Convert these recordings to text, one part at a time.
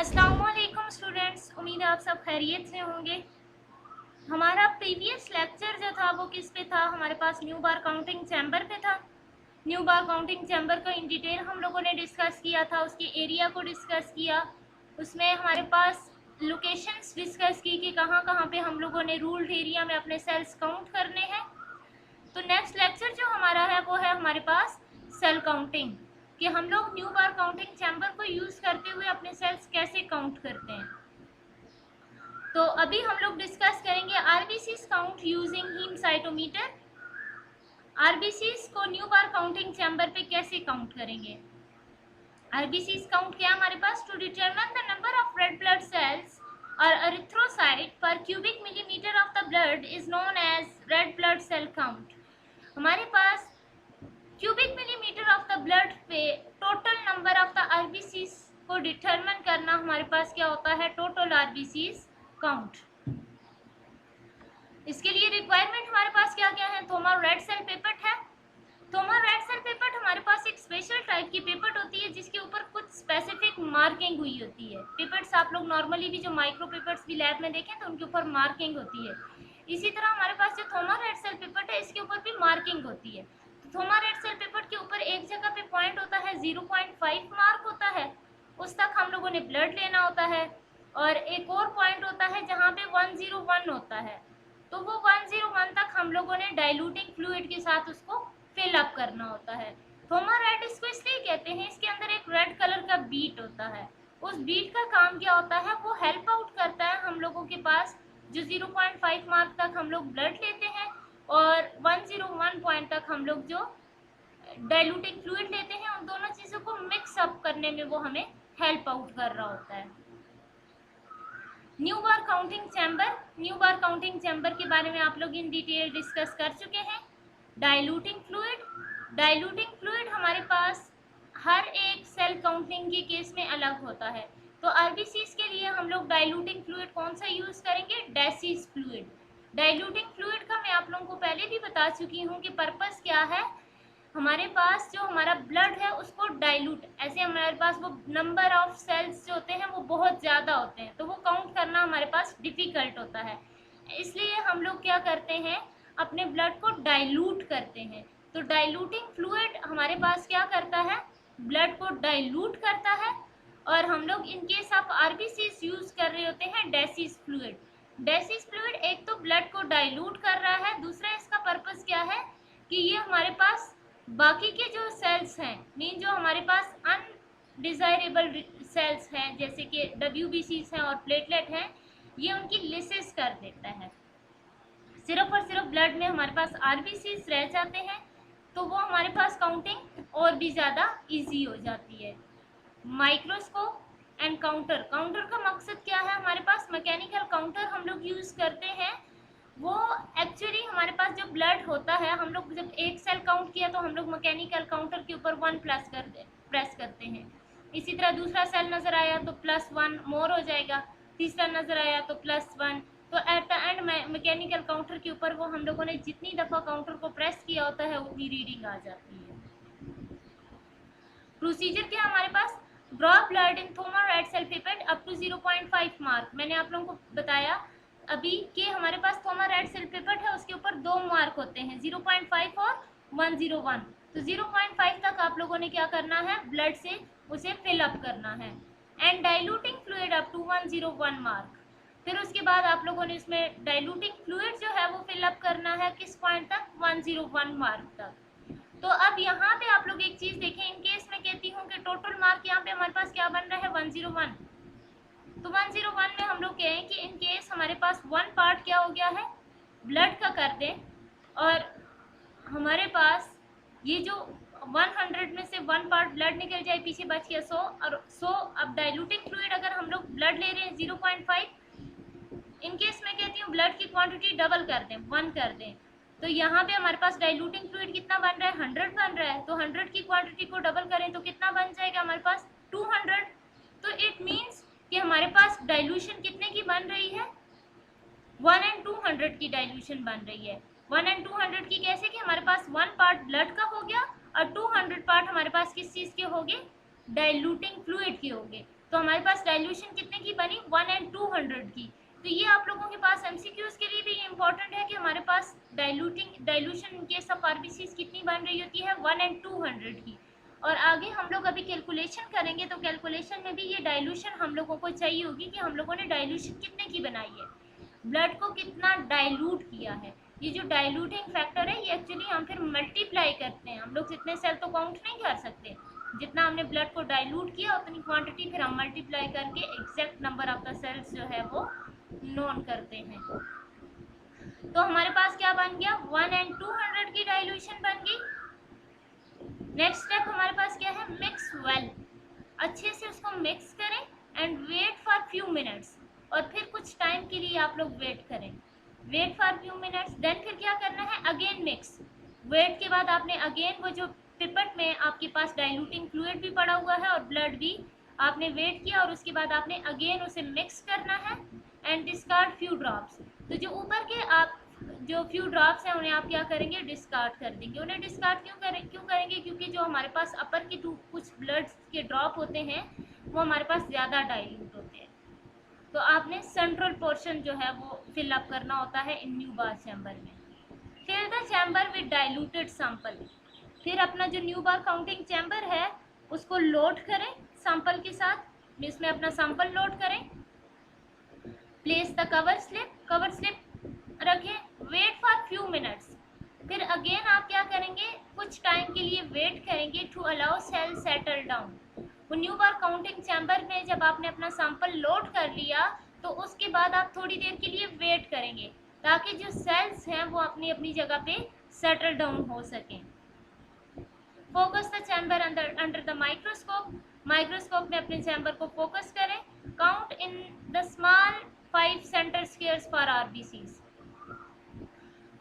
अस्सलामुअलैकुम स्टूडेंट्स, उम्मीद है आप सब खैरियत से होंगे। हमारा प्रीवियस लेक्चर जो था वो किस पे था? हमारे पास न्यू बार काउंटिंग चैम्बर पे था। न्यू बार काउंटिंग चैम्बर का इन डिटेल हम लोगों ने डिस्कस किया था, उसके एरिया को डिस्कस किया, उसमें हमारे पास लोकेशंस डिस्कस की कि कहाँ कहाँ पे हम लोगों ने रूल्ड एरिया में अपने सेल्स काउंट करने हैं। तो नेक्स्ट लेक्चर जो हमारा है वो है हमारे पास सेल काउंटिंग, कि हम लोग न्यू बार काउंटिंग चैम्बर को यूज करते हुए अपने सेल्स कैसे काउंट करते हैं। तो अभी हम लोग डिस्कस करेंगे RBCs count using haemocytometer. RBCs को न्यू बार काउंटिंग चैम्बर पे कैसे काउंट करेंगे? आरबीसीज काउंट क्या हमारे पास? To determine the number of red blood cells और erythrocyte per cubic millimetre of the blood is known as red blood cell count. हमारे पास cubic millimetre of the blood पे total number of the RBCs को determine करना हमारे पास क्या होता है? Total RBCs count. इसके लिए रिक्वायरमेंट हमारे पास क्या क्या है? थोमा रेड सेल पेपर है। थोमा रेड सेल पेपर हमारे पास एक स्पेशल टाइप की पेपर होती है जिसके ऊपर कुछ स्पेसिफिक मार्किंग हुई होती है। पेपर्स आप लोग नॉर्मली भी जो माइक्रो पेपर्स भी लैब में देखें तो उनके ऊपर मार्किंग होती है। इसी तरह हमारे पास जो थोमा रेड सेल पेपर है इसके ऊपर भी मार्किंग होती है। तो थोमा रेड सेल पेपर के ऊपर एक जगह पे पॉइंट होता है 0.5 मार्क होता है, उस तक हम लोगों ने ब्लड लेना होता है। और एक और पॉइंट होता है जहाँ पे 101 होता है, तो वो 101 तक हम लोगों ने डाइल्यूटिंग फ्लूइड के साथ उसको फिल अप करना होता है। थोमा रेड इसको इसलिए कहते हैं, इसके अंदर एक रेड कलर का बीट होता है। उस बीट का काम क्या होता है? वो हेल्प आउट करता है हम लोगों के पास जो 0.5 मार्क तक हम लोग ब्लड लेते हैं और 101 पॉइंट तक हम लोग जो डाइल्यूटिंग फ्लूइड लेते हैं, उन दोनों चीज़ों को मिक्स अप करने में वो हमें हेल्प आउट कर रहा होता है। न्यू बार काउंटिंग चैम्बर, न्यू बार काउंटिंग चैम्बर के बारे में आप लोग इन डिटेल डिस्कस कर चुके हैं। डाइल्यूटिंग फ्लूइड, डाइल्यूटिंग फ्लूइड हमारे पास हर एक सेल काउंटिंग के केस में अलग होता है। तो आरबीसीज के लिए हम लोग डाइल्यूटिंग फ्लूइड कौन सा यूज करेंगे? डेसीज फ्लूइड। डाइल्यूटिंग फ्लूइड का मैं आप लोगों को पहले भी बता चुकी हूँ कि पर्पस क्या है। हमारे पास जो हमारा ब्लड है उसको डाइल्यूट, ऐसे हमारे पास वो नंबर ऑफ सेल्स जो होते हैं वो बहुत ज़्यादा होते हैं, तो वो काउंट करना हमारे पास डिफ़िकल्ट होता है। इसलिए हम लोग क्या करते हैं? अपने ब्लड को डाइल्यूट करते हैं। तो डाइल्यूटिंग फ्लूइड हमारे पास क्या करता है? ब्लड को डाइल्यूट करता है। और हम लोग इन केस आप आरबीसीज यूज कर रहे होते हैं डेसीज फ्लूइड। डेसीज फ्लूइड एक तो ब्लड को डाइल्यूट कर रहा है, दूसरा इसका पर्पस क्या है कि ये हमारे पास बाकी के जो सेल्स हैं, मीन जो हमारे पास अनडिजायरेबल सेल्स हैं जैसे कि WBCs हैं और प्लेटलेट हैं, ये उनकी लिसिस कर देता है। सिर्फ और सिर्फ ब्लड में हमारे पास RBCs रह जाते हैं, तो वो हमारे पास काउंटिंग और भी ज़्यादा इजी हो जाती है। माइक्रोस्कोप एंड काउंटर, काउंटर का मकसद क्या है? हमारे पास मैकेनिकल काउंटर हम लोग यूज़ करते हैं। वो एक्चुअली हमारे पास जो ब्लड होता है, हम लोग जब एक सेल काउंट किया तो हम लोग मैकेनिकल काउंटर के ऊपर 1 प्रेस करते हैं। इसी तरह दूसरा सेल नज़र आया तो +1 मोर हो जाएगा, तीसरा नज़र आया तो +1। तो at the end mechanical counter के ऊपर वो हम लोगों ने जितनी दफ़ा काउंटर को प्रेस किया होता है उतनी रीडिंग आ जाती है। प्रोसीजर क्या हमारे पास? Draw blood in Thoma red cell pipette up to 0.5 mark. मैंने आप लोगों को बताया अभी कि हमारे पास थोमा रेड सेल पिपेट है, उसके ऊपर 2 मार्क होते हैं, 0.5 और 101। तो 0.5 तक आप लोगों ने क्या करना है? ब्लड से उसे फिल अप करना है। And diluting fluid up to 101 mark. फिर उसके बाद आप लोगों ने इसमें डाइल्यूटिंग फ्लूइड जो है वो फिल अप करना है किस पॉइंट तक? 101 मार्क तक। तो अब यहाँ पे आप लोग एक चीज देखें, इन केस में कहती हूँ कि टोटल मार्क यहाँ पे हमारे पास क्या बन रहा है? 101। तो 101 में हम लोग कहें कि इन केस हमारे पास 1 पार्ट क्या हो गया है? ब्लड का कर दें, और हमारे पास ये जो 100 में से 1 पार्ट ब्लड निकल जाए, पीछे बच गया 100 और 100। अब डाइल्यूटिंग फ्लूइड अगर हम लोग ब्लड ले रहे हैं 0.5, इन केस में कहती हूँ ब्लड की क्वांटिटी डबल कर दें, 1 कर दें। तो यहाँ पे हमारे पास डाइल्यूटिंग फ्लूइड कितना बन रहा है? 100 बन रहा है। तो 100 की क्वांटिटी को डबल करें तो कितना बन जाएगा हमारे पास? 200। तो इट मीन्स कि हमारे पास डाइल्यूशन कितने की बन रही है? 1 and 200 की डाइल्यूशन बन रही है। 1 and 200 की कैसे? कि हमारे पास 1 पार्ट ब्लड का हो गया और 200 पार्ट हमारे पास किस चीज़ के हो गए? डाइल्यूटिंग फ्लूइड के हो गए। तो हमारे पास डाइल्यूशन कितने की बनी, 1 and 200 की। तो ये आप लोगों के पास एमसीक्यूज के लिए भी इम्पोर्टेंट है कि हमारे पास dilution in case of RBCs कितनी बन रही होती है, 1 and 200 की। और आगे हम लोग अभी कैलकुलेशन करेंगे, तो कैलकुलेशन में भी ये डाइल्यूशन हम लोगों को चाहिए होगी कि हम लोगों ने डाइल्यूशन कितने की बनाई है, ब्लड को कितना डाइल्यूट किया है। ये जो डाइल्यूटिंग फैक्टर है ये एक्चुअली हम फिर मल्टीप्लाई करते हैं, हम लोग जितने सेल तो काउंट नहीं कर सकते, जितना हमने ब्लड को डाइल्यूट किया उतनी क्वांटिटी फिर हम मल्टीप्लाई करके exact number of the cells जो है वो नोन करते हैं। तो हमारे पास क्या बन गया, 1 and 200 की डाइल्यूशन बन गई। नेक्स्ट स्टेप हमारे पास क्या है, मिक्स वेल, अच्छे से उसको मिक्स करें and wait for few minutes, और फिर कुछ टाइम के लिए आप लोग वेट करें, wait for few minutes. Then फिर क्या करना है, अगेन मिक्स। वेट के बाद आपने अगेन वो जो पिपेट में आपके पास डाइल्यूटिंग फ्लूइड भी पड़ा हुआ है और ब्लड भी, आपने वेट किया और उसके बाद आपने अगेन उसे मिक्स करना है एंड डिस्कार्ड फ्यू ड्रॉप्स। तो जो ऊपर के आप जो फ्यू ड्रॉप्स हैं उन्हें आप क्या करेंगे, डिस्कार्ड कर देंगे। उन्हें डिस्कार्ड क्यों करेंगे, क्योंकि जो हमारे पास अपर की कुछ ब्लड के ड्रॉप होते हैं वो हमारे पास ज़्यादा डाइल्यूट होते हैं, तो आपने सेंट्रल पोर्शन जो है वो फिल अप करना होता है इन न्यू बार चैम्बर में। Fill the chamber with diluted sample, फिर अपना जो न्यू बार काउंटिंग चैम्बर है उसको लोड करें सैंपल के साथ, इसमें अपना सैंपल लोड करें। प्लेस द कवर स्लिप रखें, वेट फॉर फ्यू मिनट्स। फिर अगेन आप क्या करेंगे, कुछ टाइम के लिए वेट करेंगे to allow cell settle down. वो न्यू बार काउंटिंग चैम्बर में जब आपने अपना सैंपल लोड कर लिया तो उसके बाद आप थोड़ी देर के लिए वेट करेंगे ताकि जो सेल्स हैं वो अपनी अपनी जगह पे सेटल डाउन हो सकें। Focus the chamber under the microscope में अपने चैम्बर को फोकस करें। Count in the small 5 centre squares for RBCs.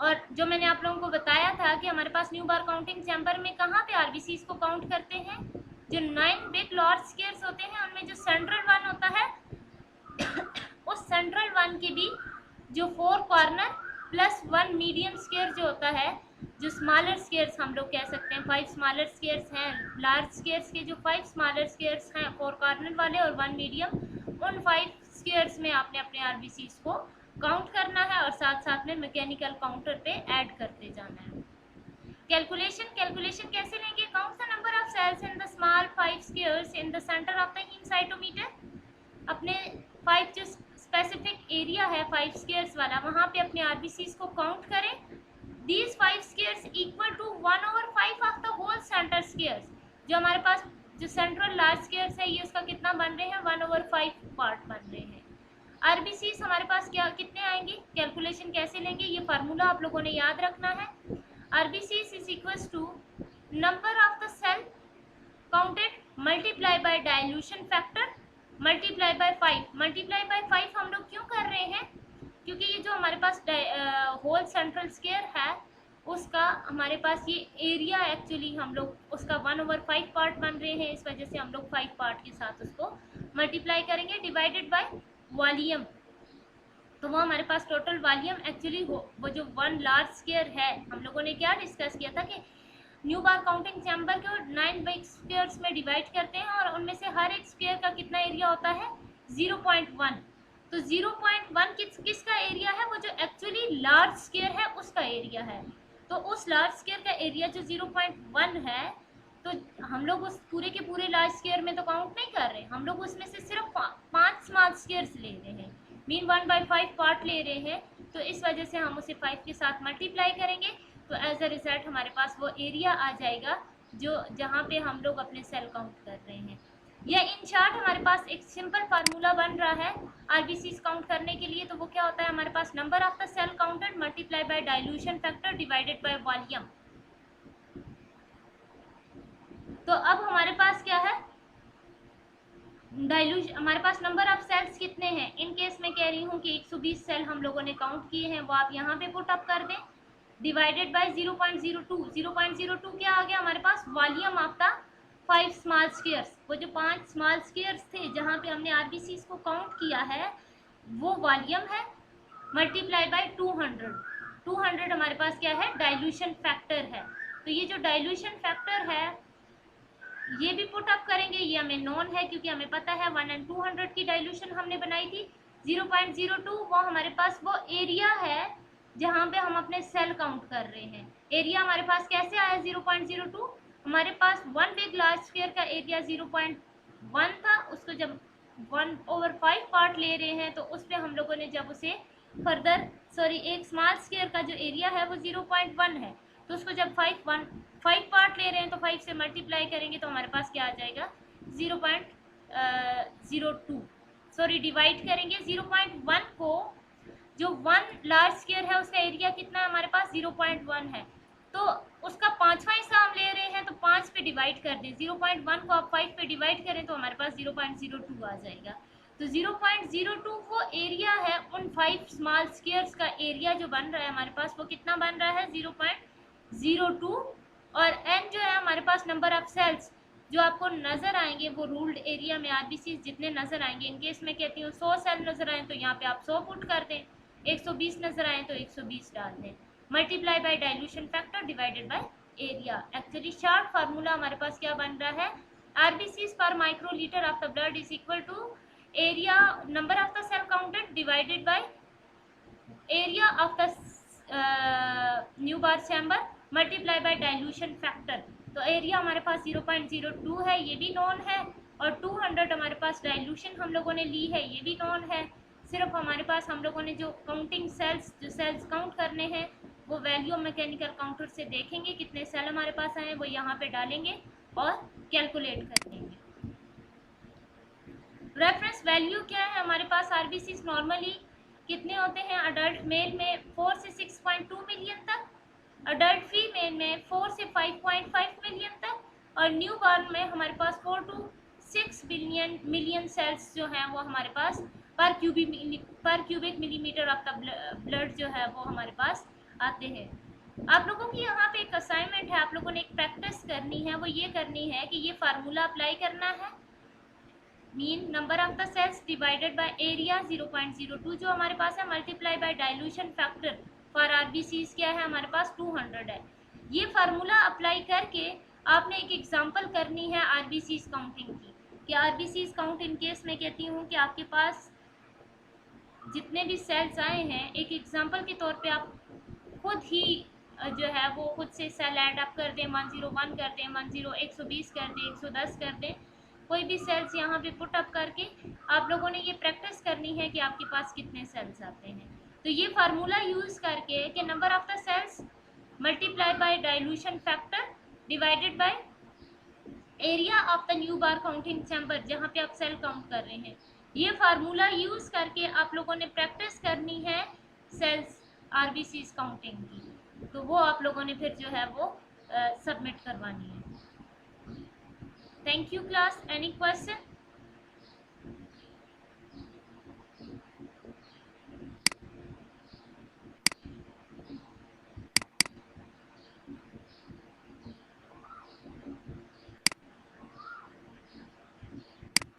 और जो मैंने आप लोगों को बताया था कि हमारे पास न्यू बार काउंटिंग चैम्बर में कहाँ पे आरबीसीज को काउंट करते हैं, जो 9 बिग लार्ज स्क्वायर्स होते हैं उनमें जो सेंट्रल वन होता है उस सेंट्रल वन के भी जो 4 कॉर्नर प्लस 1 मीडियम स्क्वायर जो होता है, जो स्मॉलर स्क्वायर्स हम लोग कह सकते हैं, 5 स्मॉलर स्क्वायर्स हैं, लार्ज स्क्वायर्स के जो 5 स्मॉलर स्क्वायर्स हैं 4 कॉर्नर वाले और 1 मीडियम, उन 5 स्क्वायर्स में आपने अपने आरबीसीज को काउंट करना है और साथ साथ में मैकेनिकल काउंटर पे ऐड करते जाना है। कैलकुलेशन कैसे लेंगे, count the number of cells in the small 5 squares in the centre of the haemocytometer. अपने 5 जो स्पेसिफिक एरिया है 5 स्क्वायर्स वाला, वहाँ पे अपने आरबीसीज को काउंट करें। These 5 squares equal to 1/5 of the whole centre squares. जो हमारे पास जो सेंट्रल लार्ज स्क्वायर्स है ये उसका कितना बन रहे हैं, 1/5 पार्ट बन रहे हैं। आरबीसीज हमारे पास क्या कितने आएंगे, कैलकुलेशन कैसे लेंगे, ये फार्मूला आप लोगों ने याद रखना है। RBCs is equals to number of the cell counted multiply by dilution factor multiply by 5। Multiply by 5 हम लोग क्यों कर रहे हैं, क्योंकि ये जो हमारे पास होल सेंट्रल स्क्वायर है उसका हमारे पास ये एरिया एक्चुअली हम लोग उसका 1/5 पार्ट बन रहे हैं, इस वजह से हम लोग 5 पार्ट के साथ उसको मल्टीप्लाई करेंगे डिवाइडेड बाय वॉल्यूम। तो वो हमारे पास टोटल वॉल्यूम एक्चुअली वो जो 1 लार्ज स्क्वायर है, हम लोगों ने क्या डिस्कस किया था कि न्यू बार काउंटिंग चैम्बर को 9 बिग स्क्वायर्स में डिवाइड करते हैं और उनमें से हर एक स्क्वायर का कितना एरिया होता है, 0.1। तो 0.1 किसका एरिया है, वो जो एक्चुअली लार्ज स्क्वायर है उसका एरिया है। तो उस लार्ज स्क्वायर का एरिया जो 0.1 है, तो हम लोग उस पूरे के पूरे लार्ज स्क्वायर में तो काउंट नहीं कर रहे, हम लोग उसमें से सिर्फ 5 स्मॉल स्क्वायर्स ले रहे हैं, मीन 1/5 पार्ट ले रहे हैं। तो इस वजह से हम उसे 5 के साथ मल्टीप्लाई करेंगे, तो एज अ रिजल्ट हमारे पास वो एरिया आ जाएगा जो जहाँ पे हम लोग अपने सेल काउंट कर रहे हैं। या इन शॉर्ट हमारे पास एक सिंपल फार्मूला बन रहा है आरबीसीज काउंट करने के लिए। तो वो क्या होता है, हमारे पास number of the cell counted multiply by dilution factor divided by volume. तो अब हमारे पास क्या है, डाइल्यूशन, हमारे पास नंबर ऑफ सेल्स कितने हैं, इन केस में कह रही हूँ कि 120 सेल हम लोगों ने काउंट किए हैं, वो आप यहाँ पे पुट अप कर दें, डिवाइडेड बाय 0.02। 0.02 क्या आ गया हमारे पास, volume of the 5 small squares. वो जो 5 स्मॉल स्क्वायर्स थे जहाँ पे हमने आरबीसीज को काउंट किया है वो वॉल्यूम है, मल्टीप्लाई बाय 200। 200 हमारे पास क्या है, डाइल्यूशन फैक्टर है। तो ये जो डाइल्यूशन फैक्टर है ये भी पुट अप करेंगे, ये हमें नोन है क्योंकि हमें पता है 1 and 200 की डाइल्यूशन हमने बनाई थी। 0.02 वो हमारे पास वो एरिया है जहाँ पे हम अपने सेल काउंट कर रहे हैं। एरिया हमारे पास कैसे आया 0.02, हमारे पास 1 बिग लार्ज स्क्वायर का एरिया 0.1 था, उसको जब 1/5 पार्ट ले रहे हैं तो उस पर हम लोगों ने जब उसे फर्दर एक स्मॉल स्क्वायर का जो एरिया है वो 0.1 है, तो उसको जब 5 पार्ट ले रहे हैं तो 5 से मल्टीप्लाई करेंगे तो हमारे पास क्या आ जाएगा 0.02 डिवाइड करेंगे 0.1 को, जो 1 लार्ज स्क्वायर है उसका एरिया कितना है हमारे पास 0.1 है, तो उसका 5वां हिस्सा हम ले रहे हैं तो 5 पे डिवाइड कर दें। 0.1 को आप 5 पे डिवाइड करें तो हमारे पास 0.02 आ जाएगा। तो 0.02 वो एरिया है, उन 5 स्मॉल स्क्वायर्स का एरिया जो बन रहा है हमारे पास वो कितना बन रहा है 0.02। और n जो है हमारे पास नंबर ऑफ सेल्स जो आपको नज़र आएंगे वो रूल्ड एरिया में आरबीसी जितने नज़र आएंगे, इनकेस मैं कहती हूँ 100 सेल नज़र आए तो यहाँ पे आप 100 पुट कर दें, 120 नज़र आए तो 120 डाल दें, multiply by dilution factor divided by area. Actually short formula हमारे पास क्या बन रहा है, RBCs per microlitre of the blood is equal to area number of the cell counted divided by area of the Neubauer chamber multiply by dilution factor. तो area हमारे पास 0.02 है, ये भी नॉन है, और 200 हमारे पास डाइल्यूशन हम लोगों ने ली है, ये भी नॉन है। सिर्फ हमारे पास हम लोगों ने जो काउंटिंग सेल्स जो सेल्स काउंट करने हैं वो वैल्यू मैकेनिकल काउंटर से देखेंगे कितने सेल हमारे पास आए वो यहाँ पे डालेंगे और कैलकुलेट कर लेंगे। रेफरेंस वैल्यू क्या है हमारे पास, आरबीसी नॉर्मली कितने होते हैं, अडल्ट मेल में 4 से 6.2 मिलियन तक, अडल्ट फीमेल में 4 से 5.5 मिलियन तक, और न्यू बॉर्न में हमारे पास 4 to 6 मिलियन सेल्स जो हैं वो हमारे पास पर cubic millimetre of the blood जो है वो हमारे पास आते हैं। आप लोगों की यहाँ पे एक असाइनमेंट है, आप लोगों ने एक प्रैक्टिस करनी है, वो ये करनी है कि ये फार्मूला अप्लाई करना है, mean number of the cells divided by area 0.02 जो हमारे पास है, multiply by dilution factor for RBCs क्या है हमारे पास 200 है। ये फार्मूला अप्लाई करके आपने एक एग्जांपल करनी है आरबीसीज काउंटिंग की, कि आरबीसीज काउंट इन केस मैं कहती हूँ कि आपके पास जितने भी सेल्स आए हैं, एक एग्जांपल के तौर पे आप खुद ही जो है वो खुद से सेल ऐड अप कर दें, 101 कर दें, 120 कर दें, 110 कर दें, कोई भी सेल्स यहाँ पे पुट अप करके आप लोगों ने ये प्रैक्टिस करनी है कि आपके पास कितने सेल्स आते हैं। तो ये फार्मूला यूज़ करके कि number of the cells multiply by dilution factor divided by area of the Neubauer counting chamber जहाँ पे आप सेल काउंट कर रहे हैं, ये फार्मूला यूज़ करके आप लोगों ने प्रैक्टिस करनी है सेल्स आरबीसीज काउंटिंग की। तो वो आप लोगों ने फिर जो है वो सबमिट करवानी है। Thank you class. Any question?